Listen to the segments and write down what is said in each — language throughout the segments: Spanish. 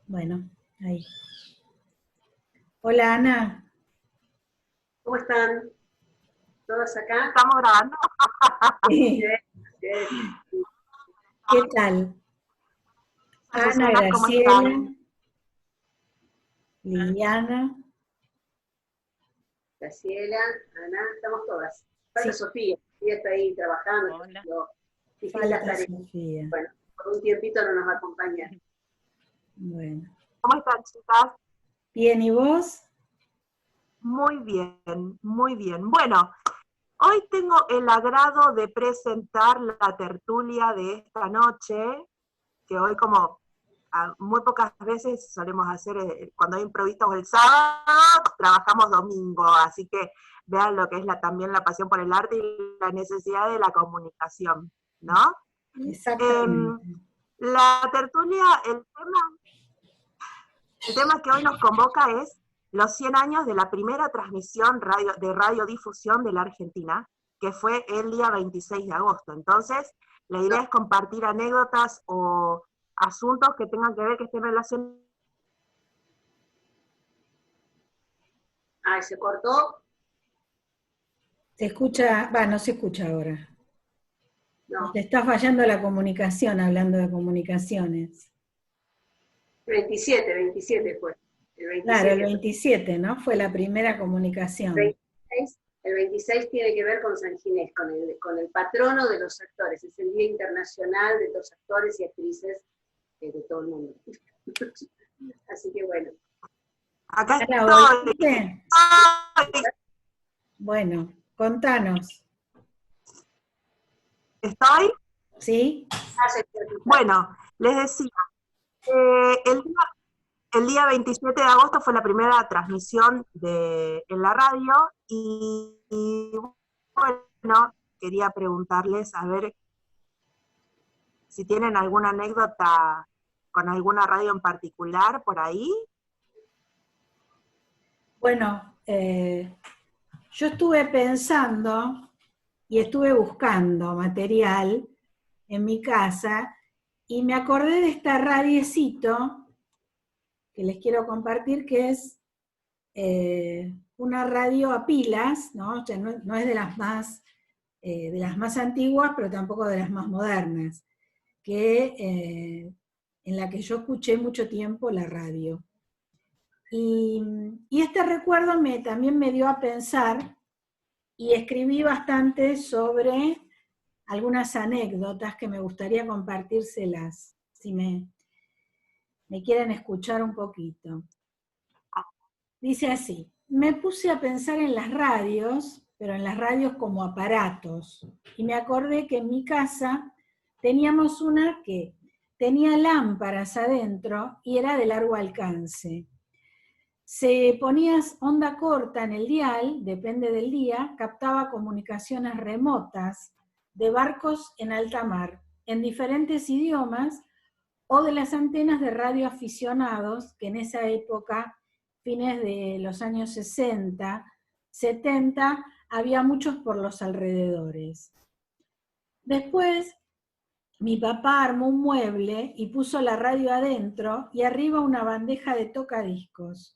Bueno, ahí. Hola, Ana. ¿Cómo están? ¿Todos acá? Estamos grabando. ¿Qué Bien. tal? Ana, Azucena, ¿cómo Graciela, están? Liliana. Graciela, Ana, estamos todas. Falta Sí, Sofía. Sofía está ahí trabajando, Hola. distintas falta tareas. Sofía. Bueno, por un tiempito no nos va a acompañar. Bueno. ¿Cómo están, chicas? Bien, ¿y vos? Muy bien, muy bien. Bueno, hoy tengo el agrado de presentar la tertulia de esta noche, que hoy como muy pocas veces solemos hacer, cuando hay improvisos el sábado, trabajamos domingo, así que vean lo que es también la pasión por el arte y la necesidad de la comunicación, ¿no? Exactamente. La tertulia, el tema que hoy nos convoca es los 100 años de la primera transmisión de radiodifusión de la Argentina, que fue el día 26 de agosto. Entonces, la idea es compartir anécdotas o asuntos que tengan que ver, que estén relacionados. Ah, se cortó. Se escucha, no se escucha ahora. No, Te está fallando la comunicación, hablando de comunicaciones. 27 fue. El Claro, el 27. 27, ¿no? Fue la primera comunicación. 26, el 26 tiene que ver con San Ginés, con el patrono de los actores. Es el Día Internacional de los Actores y Actrices de todo el mundo. Así que bueno. Acá Ana, estoy. ¿volviste? Bueno, contanos. ¿Estoy? ¿Sí? Bueno, les decía, el día 27 de agosto fue la primera transmisión en la radio y bueno, quería preguntarles a ver si tienen alguna anécdota con alguna radio en particular por ahí. Bueno, yo estuve pensando y estuve buscando material en mi casa y me acordé de esta radiecito que les quiero compartir, que es una radio a pilas, ¿no? O sea, no es de las más antiguas, pero tampoco de las más modernas, en la que yo escuché mucho tiempo la radio. Y este recuerdo también me dio a pensar y escribí bastante sobre algunas anécdotas que me gustaría compartírselas, si me quieren escuchar un poquito. Dice así: me puse a pensar en las radios, pero en las radios como aparatos, y me acordé que en mi casa teníamos una que tenía lámparas adentro y era de largo alcance. Se ponías onda corta en el dial, depende del día, captaba comunicaciones remotas de barcos en alta mar, en diferentes idiomas, o de las antenas de radioaficionados, que en esa época, fines de los años 60, 70, había muchos por los alrededores. Después, mi papá armó un mueble y puso la radio adentro y arriba una bandeja de tocadiscos.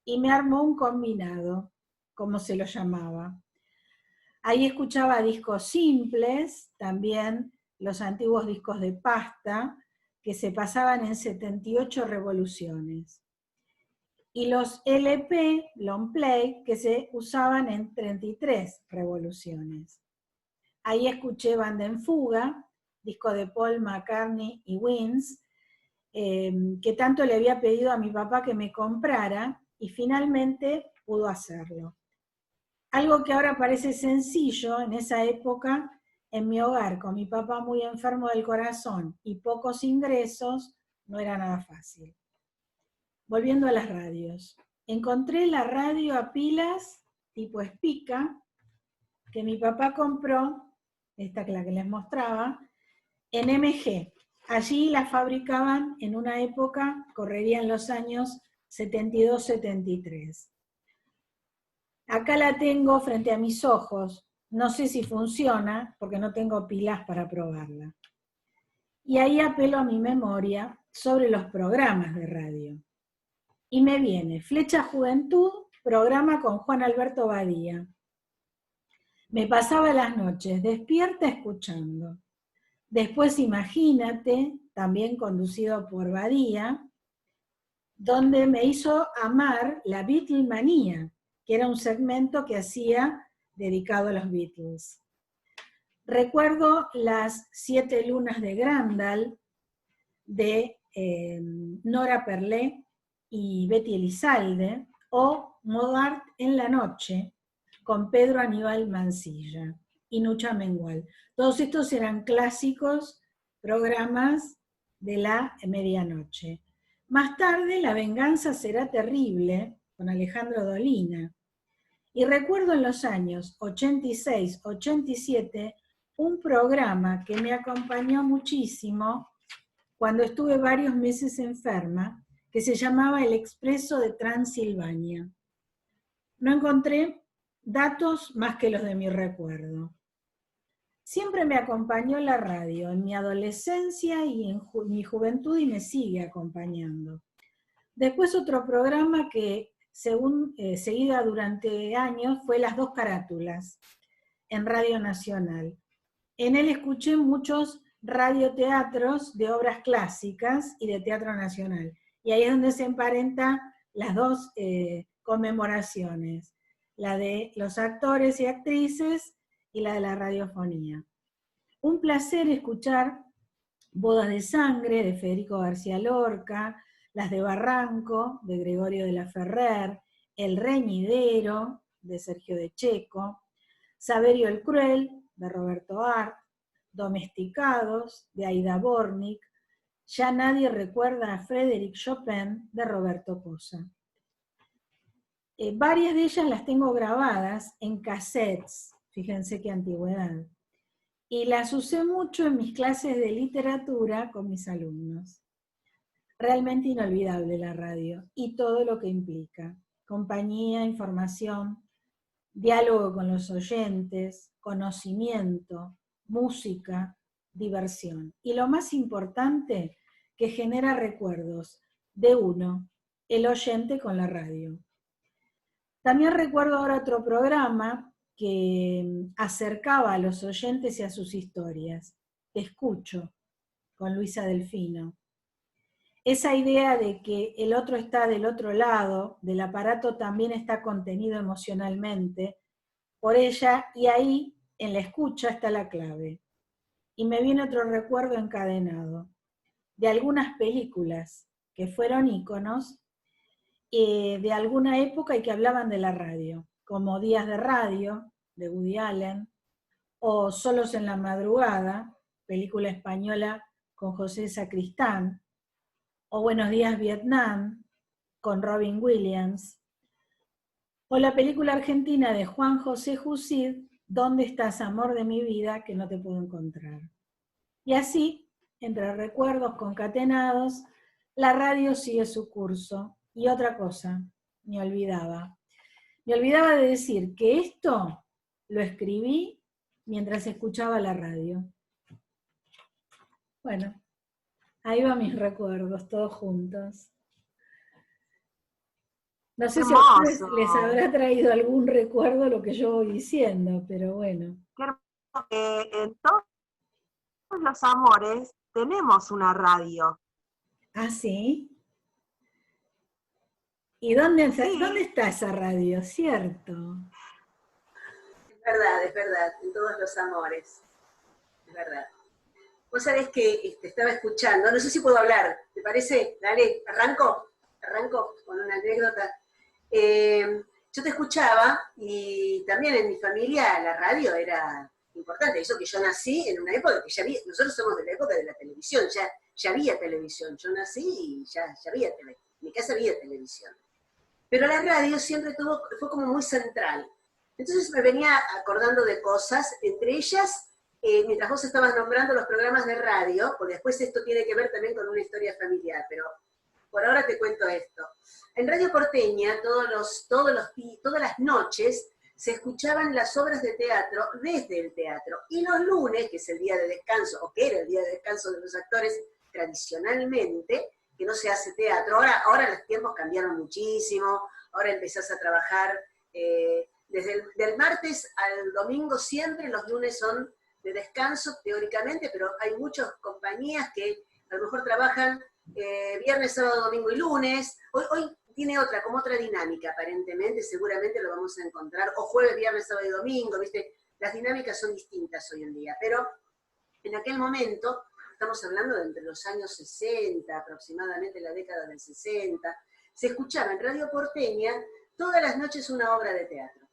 Y me armó un combinado, como se lo llamaba. Ahí escuchaba discos simples, también los antiguos discos de pasta, que se pasaban en 78 revoluciones. Y los LP, long play, que se usaban en 33 revoluciones. Ahí escuché Banda en Fuga, disco de Paul McCartney y Wings, que tanto le había pedido a mi papá que me comprara, y finalmente pudo hacerlo. Algo que ahora parece sencillo, en esa época, en mi hogar, con mi papá muy enfermo del corazón y pocos ingresos, no era nada fácil. Volviendo a las radios. Encontré la radio a pilas, tipo Spica, que mi papá compró, esta que la que les mostraba, en MG. Allí la fabricaban en una época, correrían los años 72-73. Acá la tengo frente a mis ojos. No sé si funciona, porque no tengo pilas para probarla. Y ahí apelo a mi memoria sobre los programas de radio. Y me viene Flecha Juventud, programa con Juan Alberto Badía. Me pasaba las noches despierta escuchando. Después Imagínate, también conducido por Badía, donde me hizo amar la Beatlemanía, que era un segmento que hacía dedicado a los Beatles. Recuerdo las 7 lunas de Grandal, de Nora Perlé y Betty Elizalde, o Modart en la noche, con Pedro Aníbal Mansilla y Nucha Mengual. Todos estos eran clásicos programas de la medianoche. Más tarde, La venganza será terrible, con Alejandro Dolina. Y recuerdo en los años 86, 87, un programa que me acompañó muchísimo cuando estuve varios meses enferma, que se llamaba El Expreso de Transilvania. No encontré datos más que los de mi recuerdo. Siempre me acompañó la radio en mi adolescencia y en mi juventud y me sigue acompañando. Después otro programa que seguía durante años fue Las Dos Carátulas en Radio Nacional. En él escuché muchos radioteatros de obras clásicas y de teatro nacional. Y ahí es donde se emparentan las dos conmemoraciones, la de los actores y actrices y la de la radiofonía. Un placer escuchar Bodas de Sangre de Federico García Lorca, las de Barranco de Gregorio de la Ferrer, El Reñidero de Sergio de Checo, Saverio el Cruel de Roberto Art, Domesticados de Aida Bornik, Ya nadie recuerda a Frédéric Chopin de Roberto Cosa. Varias de ellas las tengo grabadas en cassettes, fíjense qué antigüedad, y las usé mucho en mis clases de literatura con mis alumnos. Realmente inolvidable la radio y todo lo que implica: compañía, información, diálogo con los oyentes, conocimiento, música, diversión. Y lo más importante, que genera recuerdos de uno, el oyente con la radio. También recuerdo ahora otro programa que acercaba a los oyentes y a sus historias. Te escucho, con Luisa Delfino. Esa idea de que el otro está del otro lado del aparato también está contenido emocionalmente por ella, y ahí, en la escucha, está la clave. Y me viene otro recuerdo encadenado, de algunas películas que fueron íconos de alguna época y que hablaban de la radio, como Días de Radio, de Woody Allen, o Solos en la madrugada, película española con José Sacristán, o Buenos días Vietnam, con Robin Williams, o la película argentina de Juan José Jusid, ¿Dónde estás, amor de mi vida, que no te puedo encontrar? Y así, entre recuerdos concatenados, la radio sigue su curso. Y otra cosa, me olvidaba de decir que esto lo escribí mientras escuchaba la radio. Bueno, ahí van mis recuerdos, todos juntos. No sé si a ustedes les habrá traído algún recuerdo lo que yo voy diciendo, pero bueno. En todos los amores tenemos una radio. ¿Ah, sí? ¿Y dónde está esa radio? ¿Cierto? Es verdad, en todos los amores. Es verdad. Vos sabés que estaba escuchando, no sé si puedo hablar, ¿te parece? Dale, arranco con una anécdota. Yo te escuchaba y también en mi familia la radio era importante. Eso que yo nací en una época que ya había, nosotros somos de la época de la televisión, ya había televisión. Yo nací y ya había televisión, en mi casa había televisión. Pero la radio siempre fue como muy central. Entonces me venía acordando de cosas, entre ellas, mientras vos estabas nombrando los programas de radio, porque después esto tiene que ver también con una historia familiar, pero por ahora te cuento esto. En Radio Porteña, todas las noches, se escuchaban las obras de teatro desde el teatro. Y los lunes, que es el día de descanso, o que era el día de descanso de los actores tradicionalmente, que no se hace teatro, ahora los tiempos cambiaron muchísimo, ahora empezás a trabajar desde del martes al domingo siempre, los lunes son de descanso teóricamente, pero hay muchas compañías que a lo mejor trabajan viernes, sábado, domingo y lunes. Hoy tiene como otra dinámica aparentemente, seguramente lo vamos a encontrar, o jueves, viernes, sábado y domingo, ¿viste? Las dinámicas son distintas hoy en día, pero en aquel momento, estamos hablando de entre los años 60, aproximadamente la década del 60, se escuchaba en Radio Porteña todas las noches una obra de teatro.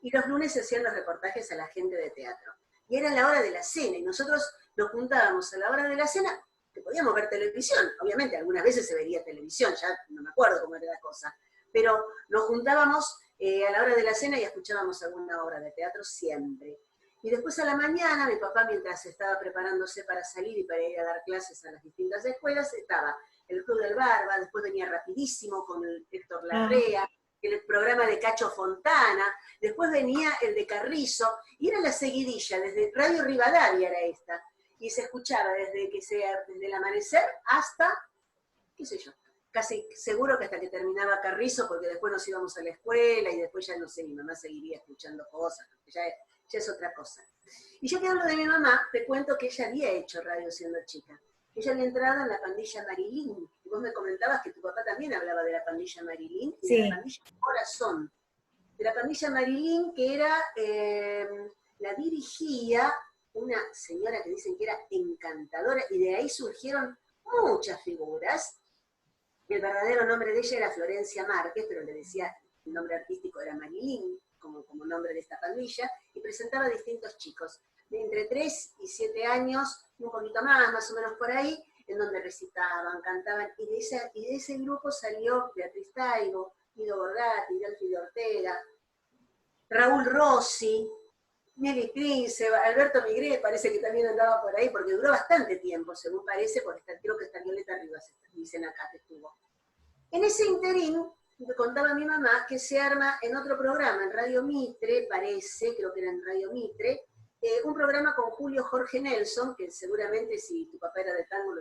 Y los lunes se hacían los reportajes a la gente de teatro. Y era la hora de la cena, y nosotros nos juntábamos a la hora de la cena, que podíamos ver televisión, obviamente algunas veces se veía televisión, ya no me acuerdo cómo era la cosa, pero nos juntábamos a la hora de la cena y escuchábamos alguna obra de teatro siempre. Y después a la mañana, mi papá, mientras estaba preparándose para salir y para ir a dar clases a las distintas escuelas, estaba el Club del Barba, después venía Rapidísimo con el Héctor Larrea, el programa de Cacho Fontana, después venía el de Carrizo, y era la seguidilla, desde Radio Rivadavia era esta, y se escuchaba desde el amanecer hasta, qué sé yo, casi seguro que hasta que terminaba Carrizo, porque después nos íbamos a la escuela, y después ya no sé, mi mamá seguiría escuchando cosas, ya es otra cosa. Y yo que hablo de mi mamá, te cuento que ella había hecho radio siendo chica. Ella había entrado en la pandilla Marilyn, y vos me comentabas que tu papá también hablaba de la pandilla Marilyn, y de la pandilla Corazón. De la pandilla Marilyn, que era, la dirigía una señora que dicen que era encantadora, y de ahí surgieron muchas figuras. El verdadero nombre de ella era Florencia Márquez, pero le decía, el nombre artístico era Marilyn, como nombre de esta pandilla, y presentaba a distintos chicos, de entre 3 y 7 años, un poquito más o menos por ahí, en donde recitaban, cantaban, y de ese grupo salió Beatriz Taibo, Guido Borgatti, Delfi Ortega, Raúl Rossi, Nelly Prince, Alberto Migré, parece que también andaba por ahí, porque duró bastante tiempo, según parece, porque creo que está Violeta Rivas, dicen acá que estuvo. En ese interín, me contaba mi mamá que se arma en otro programa, en Radio Mitre, parece, creo que era en Radio Mitre, un programa con Julio Jorge Nelson, que seguramente si tu papá era de tango lo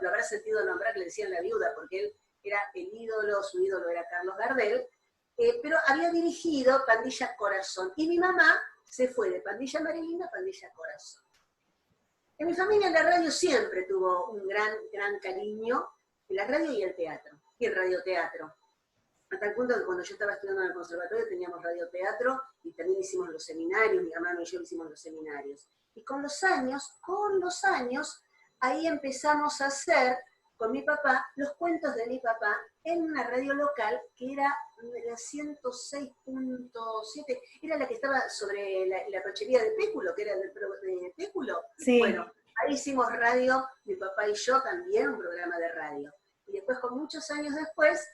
habrá sentido nombrar, le decían la viuda, porque él era el ídolo, su ídolo era Carlos Gardel, pero había dirigido Pandilla Corazón, y mi mamá se fue de Pandilla Marilyn a Pandilla Corazón. En mi familia la radio siempre tuvo un gran cariño, la radio y el teatro, y el radioteatro. Hasta el punto que cuando yo estaba estudiando en el conservatorio teníamos radioteatro y también hicimos los seminarios, mi hermano y yo hicimos los seminarios. Y con los años, ahí empezamos a hacer con mi papá los cuentos de mi papá en una radio local que era la 106.7, era la que estaba sobre la cochería de Péculo, que era de Péculo. Sí. Bueno, ahí hicimos radio, mi papá y yo también, un programa de radio. Y después, con muchos años después,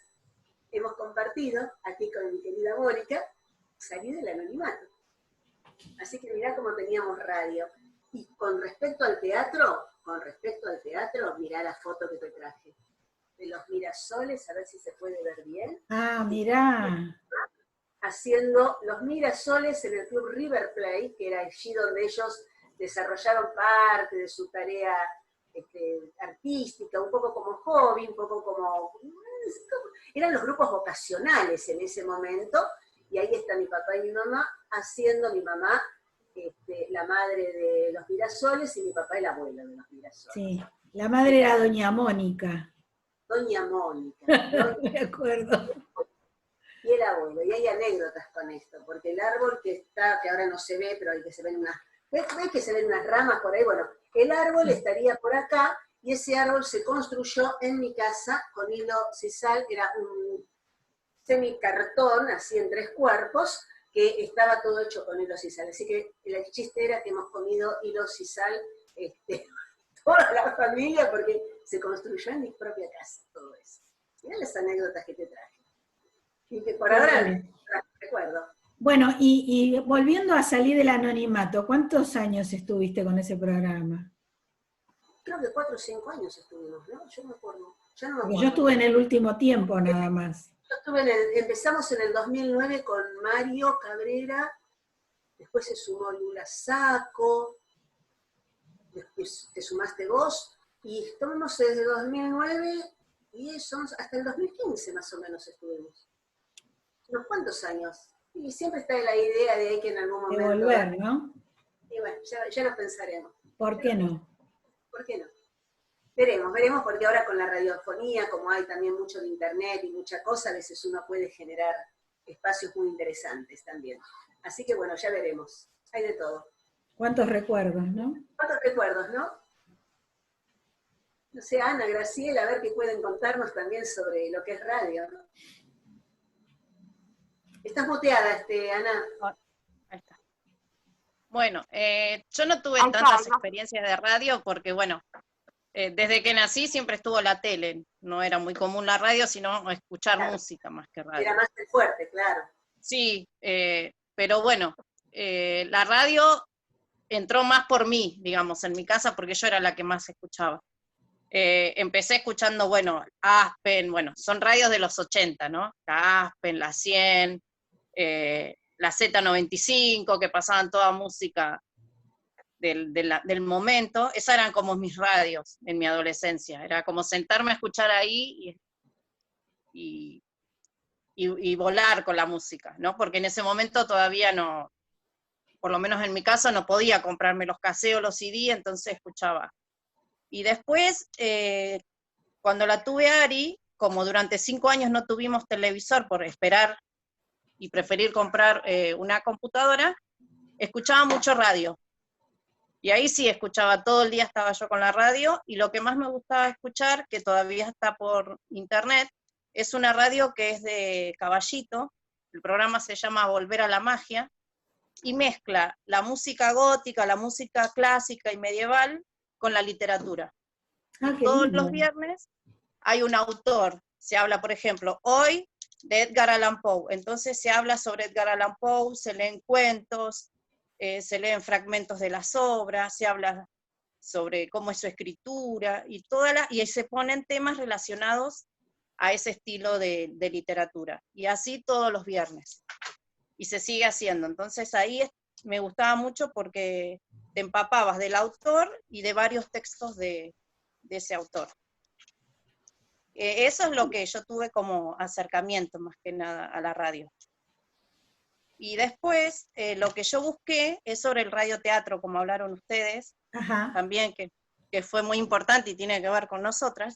hemos compartido, aquí con mi querida Mónica, salir del anonimato. Así que mirá cómo teníamos radio. Y con respecto al teatro, mirá la foto que te traje. De los Mirasoles, a ver si se puede ver bien. Ah, mirá. Haciendo los Mirasoles en el Club River Plate, que era allí donde ellos desarrollaron parte de su tarea artística, un poco como hobby, un poco como... Eran los grupos vocacionales en ese momento, y ahí está mi papá y mi mamá haciendo, mi mamá, la madre de los Mirasoles, y mi papá el abuelo de los Mirasoles. Sí, la madre era doña Mónica. Doña Mónica. Me acuerdo. Y el abuelo, y hay anécdotas con esto, porque el árbol que ahora no se ve, pero hay que se ven unas... ¿Ves que se ven unas ramas por ahí? Bueno, el árbol estaría por acá, y ese árbol se construyó en mi casa con hilo sisal, era un semicartón, así en 3 cuerpos, que estaba todo hecho con hilo sisal. Así que el chiste era que hemos comido hilo sisal toda la familia, porque se construyó en mi propia casa todo eso. Mirá las anécdotas que te traje. Y que por ahora recuerdo. Bueno, y volviendo a salir del anonimato, ¿cuántos años estuviste con ese programa? Creo que 4 o 5 años estuvimos, ¿no? Yo no me acuerdo. Porque yo estuve en el último tiempo nada más. Empezamos en el 2009 con Mario Cabrera, después se sumó Lula Saco, después te sumaste vos, y estuvimos desde 2009 y somos hasta el 2015 más o menos estuvimos. ¿Unos cuántos años? Y siempre está la idea de que en algún De momento... volver, ¿no? Y bueno, ya lo pensaremos. ¿Por qué no? ¿Por qué no? Veremos, porque ahora con la radiofonía, como hay también mucho de internet y mucha cosa, a veces uno puede generar espacios muy interesantes también. Así que bueno, ya veremos. Hay de todo. ¿Cuántos recuerdos, no? ¿Cuántos recuerdos, no? No sé, Ana, Graciela, a ver qué pueden contarnos también sobre lo que es radio, ¿no? Estás muteada, Ana. Ahí está. Bueno, yo no tuve Ahí está, tantas ahí va. experiencias de radio porque, bueno, desde que nací siempre estuvo la tele. No era muy común la radio, sino escuchar Claro. música más que radio. Era más el fuerte, claro. Sí, pero bueno, la radio entró más por mí, digamos, en mi casa, porque yo era la que más escuchaba. Empecé escuchando, bueno, Aspen, bueno, son radios de los 80, ¿no? La Aspen, la 100, la Z95, que pasaban toda música del momento. Esas eran como mis radios en mi adolescencia. Era como sentarme a escuchar ahí y volar con la música, ¿no? Porque en ese momento todavía no, por lo menos en mi caso, no podía comprarme los caseos, los CD, entonces escuchaba. Y después, cuando la tuve Ari, como durante 5 años no tuvimos televisor por esperar y preferir comprar una computadora, escuchaba mucho radio. Y ahí sí escuchaba, todo el día estaba yo con la radio, y lo que más me gustaba escuchar, que todavía está por internet, es una radio que es de Caballito, el programa se llama Volver a la Magia, y mezcla la música gótica, la música clásica y medieval con la literatura. Ah, qué Todos lindo. los viernes hay un autor, se habla, por ejemplo, hoy de Edgar Allan Poe, entonces se habla sobre Edgar Allan Poe, se leen cuentos, se leen fragmentos de las obras, se habla sobre cómo es su escritura, y y se ponen temas relacionados a ese estilo de literatura, y así todos los viernes, y se sigue haciendo. Entonces ahí me gustaba mucho porque te empapabas del autor y de varios textos de ese autor. Eso es lo que yo tuve como acercamiento más que nada a la radio. Y después, lo que yo busqué es sobre el radioteatro, como hablaron ustedes, Ajá. también que fue muy importante y tiene que ver con nosotras,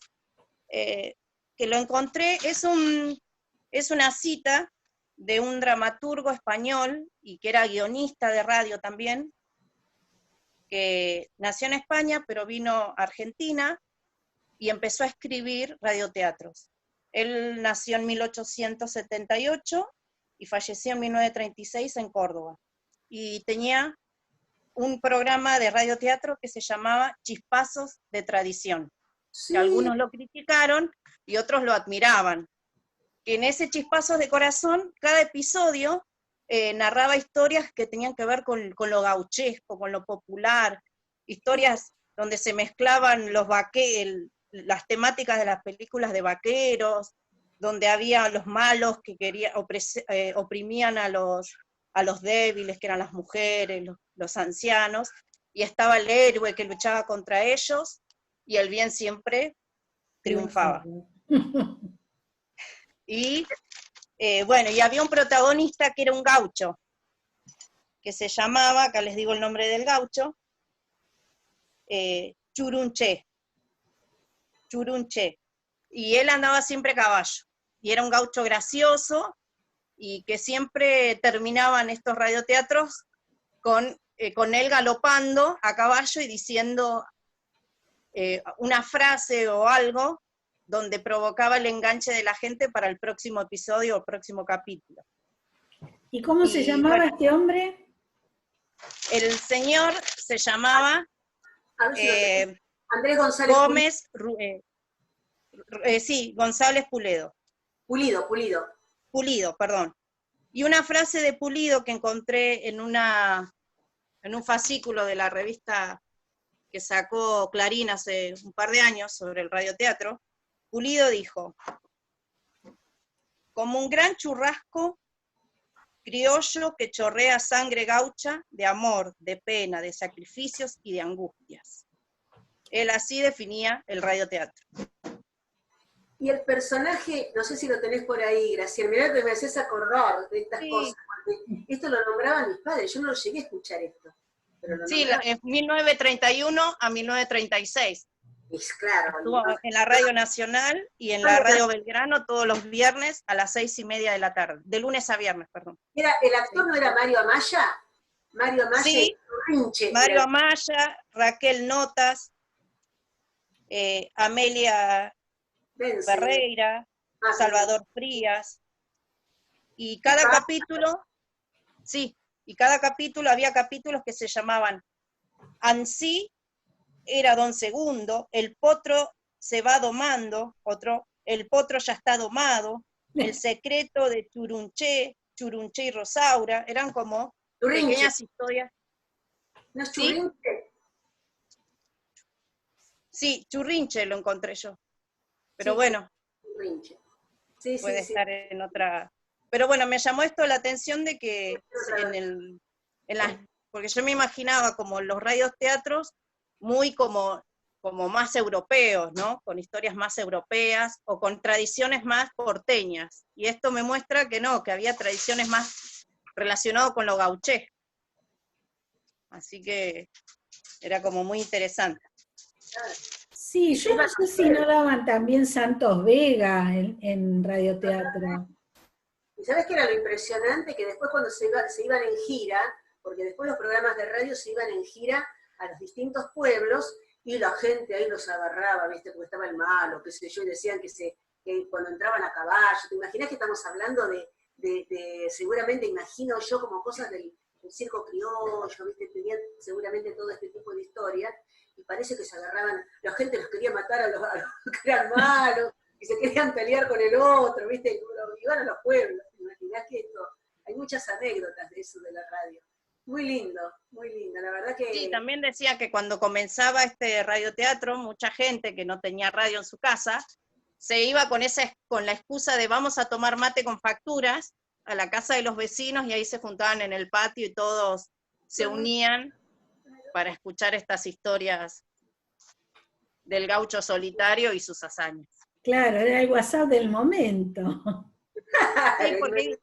que lo encontré, es una cita de un dramaturgo español, y que era guionista de radio también, que nació en España, pero vino a Argentina, y empezó a escribir radioteatros. Él nació en 1878 y falleció en 1936 en Córdoba. Y tenía un programa de radioteatro que se llamaba Chispazos de Tradición, Sí. que algunos lo criticaron y otros lo admiraban. Que en ese Chispazos de Corazón, cada episodio narraba historias que tenían que ver con lo gauchesco, con lo popular, historias donde se mezclaban las temáticas de las películas de vaqueros, donde había los malos que oprimían a los débiles, que eran las mujeres, los ancianos, y estaba el héroe que luchaba contra ellos, y el bien siempre triunfaba. Y bueno, y había un protagonista que era un gaucho, que se llamaba, acá les digo el nombre del gaucho, Churunché. Y él andaba siempre a caballo, y era un gaucho gracioso, y que siempre terminaban estos radioteatros con él galopando a caballo y diciendo una frase o algo donde provocaba el enganche de la gente para el próximo episodio o próximo capítulo. ¿Y cómo se llamaba este hombre? El señor se llamaba Andrés González Gómez, sí, González Pulido. Pulido, perdón. Y una frase de Pulido que encontré en un fascículo de la revista que sacó Clarín hace un par de años sobre el radioteatro. Pulido dijo: como un gran churrasco criollo que chorrea sangre gaucha de amor, de pena, de sacrificios y de angustias. Él así definía el radioteatro. Y el personaje, no sé si lo tenés por ahí, Graciela, mirá que me haces acordar de estas cosas, porque esto lo nombraban mis padres, yo no lo llegué a escuchar esto. Pero lo Sí, en 1931 a 1936. Es claro. Estuvo en la Radio Nacional y en la Radio Belgrano todos los viernes a las 6:30 de la tarde, de lunes a viernes, perdón. ¿El actor no era Mario Amaya? Mario Amaya sí, Rinche, Mario Amaya, Raquel Notas, Amelia Ferreira, Salvador Frías, y cada capítulo, había capítulos que se llamaban Ansí era Don Segundo, el potro se va domando, otro, el potro ya está domado, el secreto de Churunché y Rosaura, eran como pequeñas historias. ¿No es Churrinche? Sí, Churrinche lo encontré yo. Pero bueno, puede estar en otra. Pero bueno, me llamó esto la atención de que porque yo me imaginaba como los radioteatros muy como más europeos, ¿no? Con historias más europeas o con tradiciones más porteñas. Y esto me muestra que no, que había tradiciones más relacionadas con lo gauché. Así que era como muy interesante. Sí, yo no sé si no daban también Santos Vega en radioteatro. ¿Y sabes qué era lo impresionante? Que después cuando se iban en gira, porque después los programas de radio se iban en gira a los distintos pueblos, y la gente ahí los agarraba, ¿viste? Porque estaba el malo, qué sé yo, y decían que cuando entraban a caballo, ¿te imaginas que estamos hablando de seguramente, imagino yo, como cosas del circo criollo, ¿viste? Tenían seguramente todo este tipo de historias, y parece que se agarraban, la gente los quería matar a los que eran malos, y se querían pelear con el otro, ¿viste? Y iban a los pueblos, ¿te imaginás que esto? Hay muchas anécdotas de eso de la radio. Muy lindo, la verdad que... Sí, también decía que cuando comenzaba este radioteatro, mucha gente que no tenía radio en su casa, se iba con la excusa de vamos a tomar mate con facturas a la casa de los vecinos, y ahí se juntaban en el patio y todos se unían para escuchar estas historias del gaucho solitario y sus hazañas. Claro, era el WhatsApp del momento. Sí, porque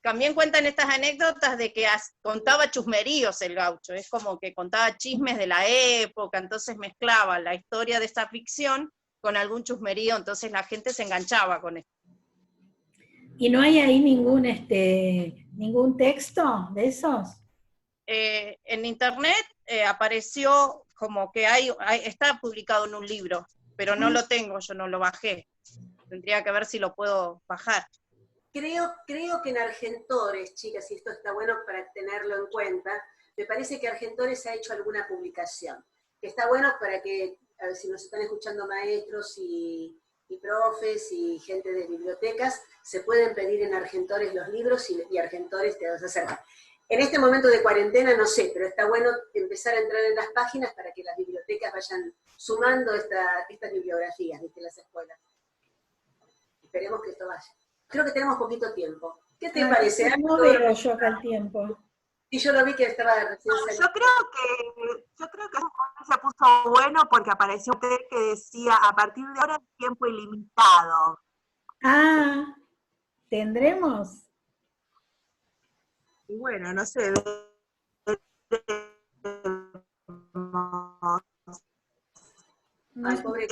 también cuentan estas anécdotas de que contaba chusmeríos el gaucho, es como que contaba chismes de la época, entonces mezclaba la historia de esa ficción con algún chusmerío, entonces la gente se enganchaba con esto. ¿Y no hay ahí ningún texto de esos? En internet apareció como que está publicado en un libro, pero no lo tengo, yo no lo bajé. Tendría que ver si lo puedo bajar. Creo que en Argentores, chicas, y esto está bueno para tenerlo en cuenta, me parece que Argentores ha hecho alguna publicación, que está bueno para que, a ver si nos están escuchando maestros y profes y gente de bibliotecas, se pueden pedir en Argentores los libros y Argentores te los acerca. En este momento de cuarentena no sé, pero está bueno empezar a entrar en las páginas para que las bibliotecas vayan sumando estas bibliografías, ¿viste? Las escuelas. Esperemos que esto vaya. Creo que tenemos poquito tiempo. ¿Qué te parece? No veo yo acá el tiempo. Y yo lo vi que estaba recién saliendo. Yo creo que se puso bueno porque apareció un texto que decía a partir de ahora tiempo ilimitado. Ah, ¿tendremos? Y bueno, no sé. Ay, pobre.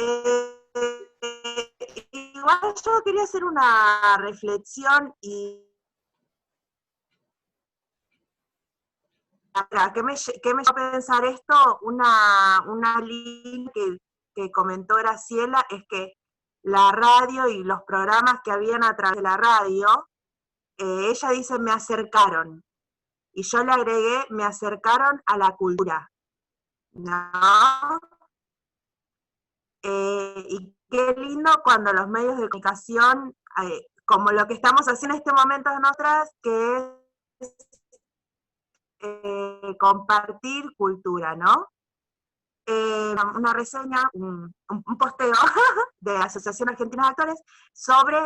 Igual yo quería hacer una reflexión y ¿qué me llevó a pensar esto? Una línea que comentó Graciela es que la radio y los programas que habían a través de la radio, ella dice me acercaron, y yo le agregué me acercaron a la cultura, ¿no? Y qué lindo cuando los medios de comunicación, como lo que estamos haciendo en este momento nosotras, que es compartir cultura, ¿no? una reseña, un posteo de Asociación Argentina de Actores sobre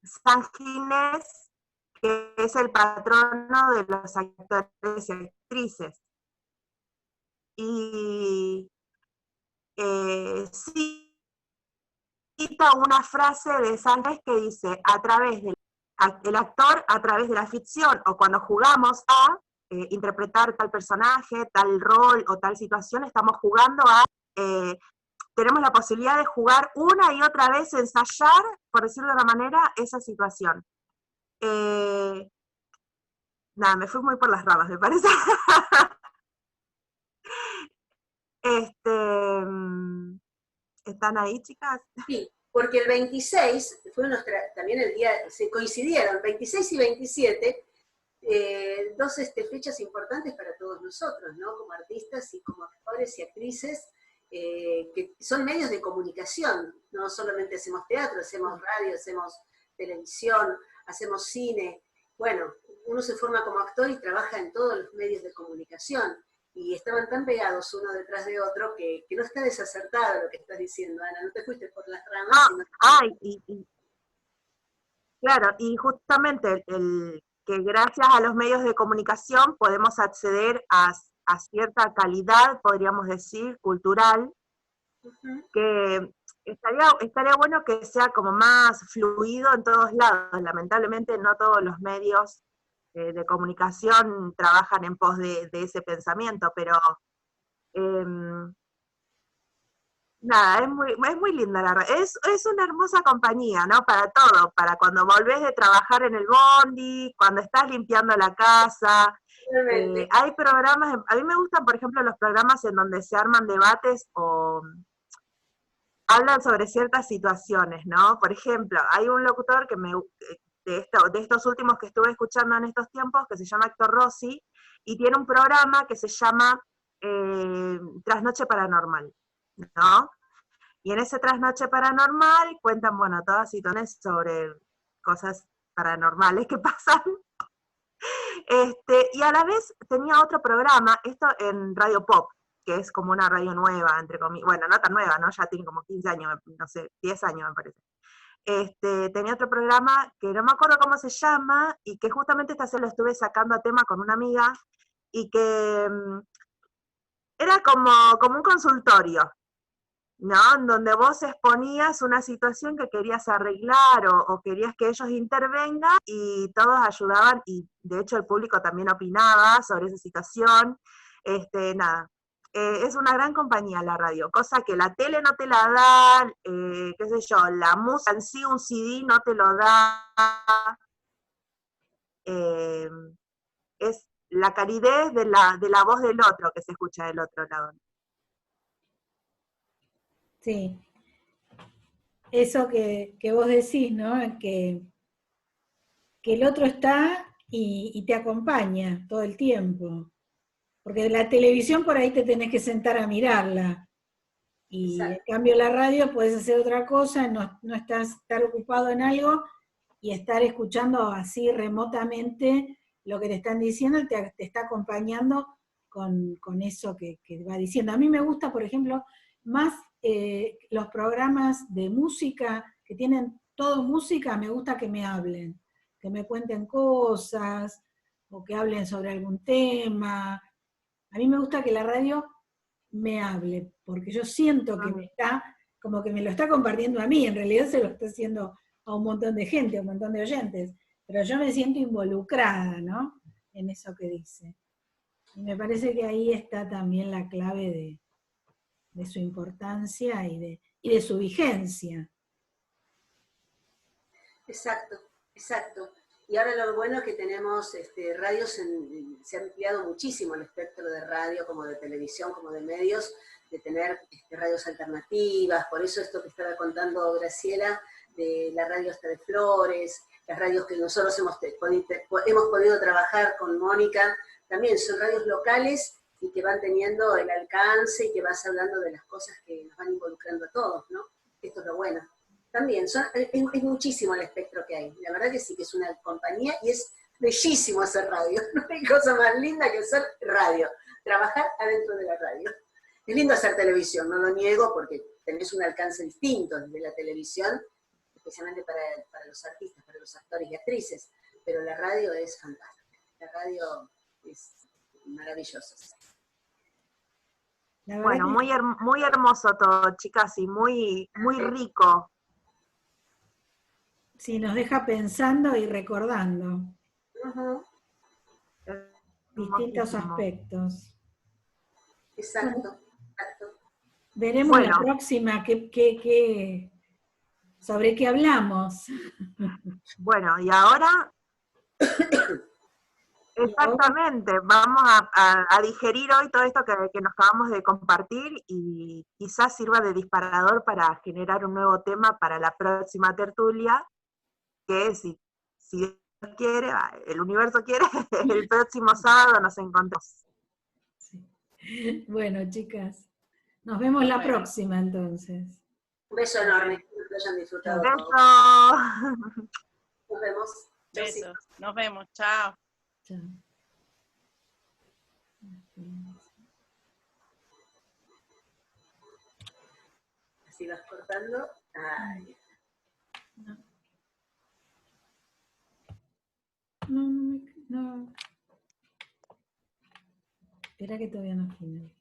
San Ginés, que es el patrono de los actores y actrices. Y cita una frase de San Ginés que dice, el actor a través de la ficción, o cuando jugamos a interpretar tal personaje, tal rol o tal situación, estamos jugando tenemos la posibilidad de jugar una y otra vez, ensayar, por decirlo de una manera, esa situación. Nada, me fui muy por las ramas, me parece. ¿Están ahí, chicas? Sí, porque el 26 fue también el día, se coincidieron, 26 y 27, dos fechas importantes para todos nosotros, ¿no? Como artistas y como actores y actrices, que son medios de comunicación, no solamente hacemos teatro, hacemos radio, hacemos televisión, hacemos cine. Bueno, uno se forma como actor y trabaja en todos los medios de comunicación, y estaban tan pegados uno detrás de otro que no está desacertado lo que estás diciendo, Ana, no te fuiste por las ramas. Claro, y justamente que gracias a los medios de comunicación podemos acceder a cierta calidad, podríamos decir, cultural, que estaría bueno que sea como más fluido en todos lados. Lamentablemente no todos los medios de comunicación trabajan en pos de ese pensamiento, pero nada, es muy linda la radio. Es una hermosa compañía, ¿no? Para todo, para cuando volvés de trabajar en el bondi, cuando estás limpiando la casa. Hay programas, a mí me gustan, por ejemplo, los programas en donde se arman debates o hablan sobre ciertas situaciones, ¿no? Por ejemplo, hay un locutor que de estos últimos que estuve escuchando en estos tiempos, que se llama Héctor Rossi, y tiene un programa que se llama Trasnoche Paranormal, ¿no? Y en ese Trasnoche Paranormal cuentan, bueno, todas situaciones sobre cosas paranormales que pasan. Y a la vez tenía otro programa, esto en Radio Pop, que es como una radio nueva, entre comillas, bueno, no tan nueva, ¿no? Ya tiene como 15 años, no sé, 10 años me parece. Tenía otro programa que no me acuerdo cómo se llama, y que justamente esta se lo estuve sacando a tema con una amiga, y que era como un consultorio, ¿no? En donde vos exponías una situación que querías arreglar o querías que ellos intervengan, y todos ayudaban, y de hecho el público también opinaba sobre esa situación. Nada. Es una gran compañía la radio, cosa que la tele no te la da, qué sé yo, la música en sí, un CD no te lo da. Es la calidez de la voz del otro que se escucha del otro lado. Sí. Eso que vos decís, ¿no? Que el otro está y te acompaña todo el tiempo. Porque la televisión por ahí te tenés que sentar a mirarla. Y en cambio la radio puedes hacer otra cosa, no estar ocupado en algo y estar escuchando así remotamente lo que te están diciendo, te está acompañando con eso que va diciendo. A mí me gusta, por ejemplo, más los programas de música que tienen todo música, me gusta que me hablen, que me cuenten cosas o que hablen sobre algún tema. A mí me gusta que la radio me hable, porque yo siento que como que me lo está compartiendo a mí, en realidad se lo está haciendo a un montón de gente, a un montón de oyentes, pero yo me siento involucrada, ¿no? En eso que dice. Y me parece que ahí está también la clave de su importancia y de su vigencia. Exacto, exacto. Y ahora lo bueno es que tenemos radios, se ha ampliado muchísimo el espectro de radio, como de televisión, como de medios, de tener radios alternativas. Por eso esto que estaba contando Graciela, de la radio hasta de Flores, las radios que nosotros hemos podido trabajar con Mónica, también son radios locales y que van teniendo el alcance y que vas hablando de las cosas que nos van involucrando a todos, ¿no? Esto es lo bueno. También, es muchísimo el espectro que hay. La verdad que sí, que es una compañía y es bellísimo hacer radio. No hay cosa más linda que hacer radio. Trabajar adentro de la radio. Es lindo hacer televisión, no lo niego, porque tenés un alcance distinto desde la televisión, especialmente para los artistas, para los actores y actrices, pero la radio es fantástica, la radio es maravillosa. La verdad Bueno, que muy hermoso todo, chicas, y muy rico. sí, nos deja pensando y recordando Ujú, distintos Hermosísimo. aspectos. exacto, exacto. Veremos la Bueno, próxima sobre qué hablamos. bueno, y ahora, Y ahora, exactamente, vamos a digerir hoy todo esto que nos acabamos de compartir y quizás sirva de disparador para generar un nuevo tema para la próxima tertulia, que si Dios quiere, el universo quiere, el próximo sábado nos encontramos. sí. Bueno, chicas, nos vemos la Bueno. próxima entonces. Un beso enorme, espero que lo hayan disfrutado Besos. todos. Nos vemos. Chaucito. Besos. Nos vemos. Chao. Chao. Así vas cortando. Ay. No. No. Espera que todavía no finaliza.